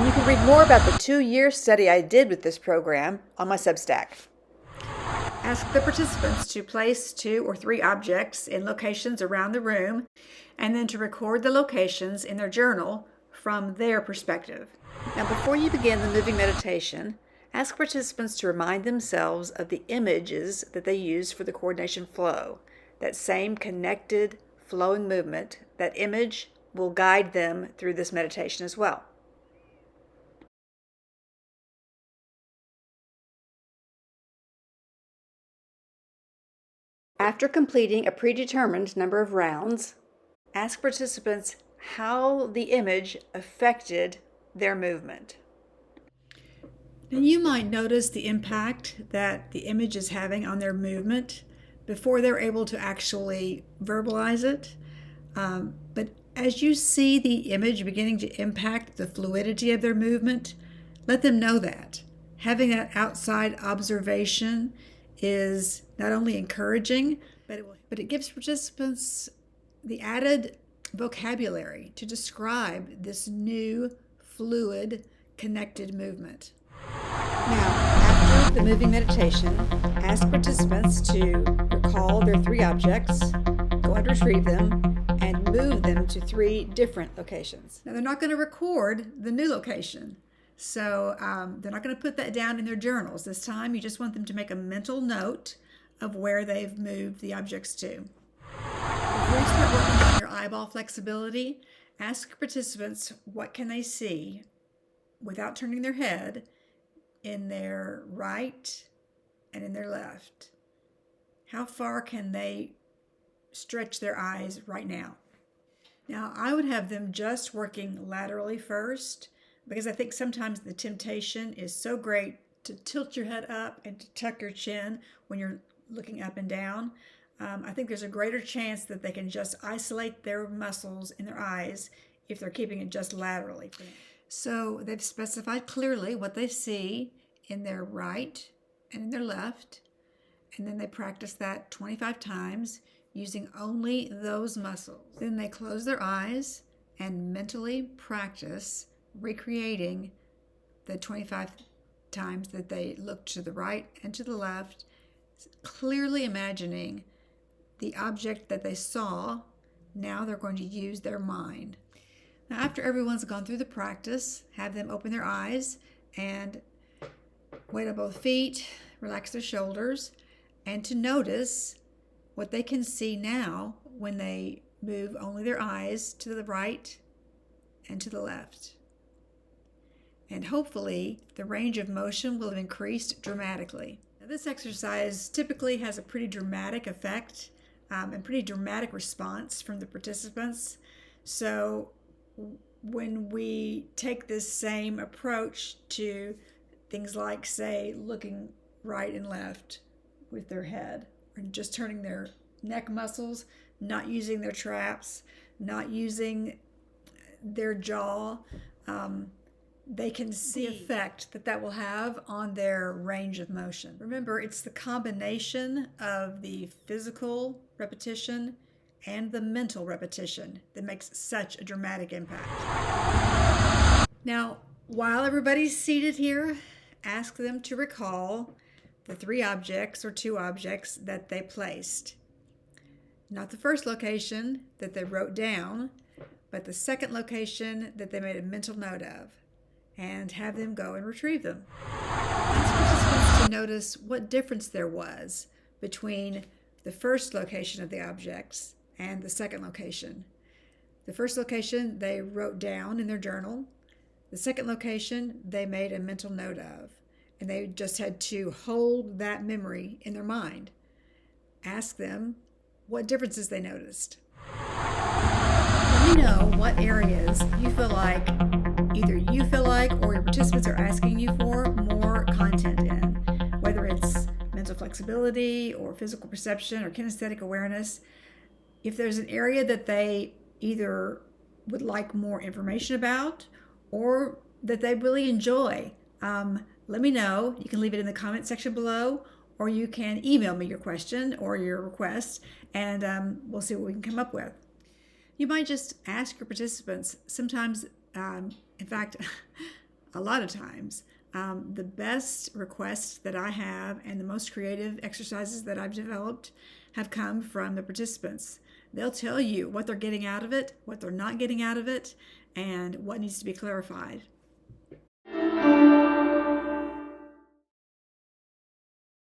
And you can read more about the 2-year study I did with this program on my Substack. Ask the participants to place 2 or 3 objects in locations around the room and then to record the locations in their journal from their perspective. Now, before you begin the moving meditation, ask participants to remind themselves of the images that they use for the coordination flow. That same connected, flowing movement, that image will guide them through this meditation as well. After completing a predetermined number of rounds, ask participants how the image affected their movement. And you might notice the impact that the image is having on their movement before they're able to actually verbalize it. But as you see the image beginning to impact the fluidity of their movement, let them know that. Having that outside observation is not only encouraging, but it gives participants the added vocabulary to describe this new, fluid, connected movement. Now, after the moving meditation, ask participants to recall their 3 objects, go and retrieve them, and move them to 3 different locations. Now, they're not going to record the new location. So they're not going to put that down in their journals. This time, you just want them to make a mental note of where they've moved the objects to. Before you start working on your eyeball flexibility, ask participants what can they see without turning their head in their right and in their left. How far can they stretch their eyes right now? Now, I would have them just working laterally first, because I think sometimes the temptation is so great to tilt your head up and to tuck your chin when you're looking up and down. I think there's a greater chance that they can just isolate their muscles in their eyes if they're keeping it just laterally. So they've specified clearly what they see in their right and in their left, and then they practice that 25 times using only those muscles. Then they close their eyes and mentally practice recreating the 25 times that they look to the right and to the left, clearly imagining the object that they saw. Now they're going to use their mind. Now, after everyone's gone through the practice, have them open their eyes and weight on both feet, relax their shoulders, and to notice what they can see now when they move only their eyes to the right and to the left. And hopefully the range of motion will have increased dramatically. Now, this exercise typically has a pretty dramatic effect and pretty dramatic response from the participants. So when we take this same approach to things like, say, looking right and left with their head, or just turning their neck muscles, not using their traps, not using their jaw, they can see the effect that will have on their range of motion. Remember, it's the combination of the physical repetition and the mental repetition that makes such a dramatic impact. Now, while everybody's seated here, ask them to recall the 3 objects or 2 objects that they placed. Not the first location that they wrote down, but the second location that they made a mental note of, and have them go and retrieve them. Ask participants to notice what difference there was between the first location of the objects and the second location. The first location they wrote down in their journal. The second location they made a mental note of, and they just had to hold that memory in their mind. Ask them what differences they noticed. Let me know what areas you feel like either you feel like or your participants are asking you for more content in, whether it's mental flexibility or physical perception or kinesthetic awareness. If there's an area that they either would like more information about or that they really enjoy, let me know. You can leave it in the comment section below, or you can email me your question or your request, and we'll see what we can come up with. You might just ask your participants. Sometimes, in fact, a lot of times, the best requests that I have and the most creative exercises that I've developed have come from the participants. They'll tell you what they're getting out of it, what they're not getting out of it, and what needs to be clarified.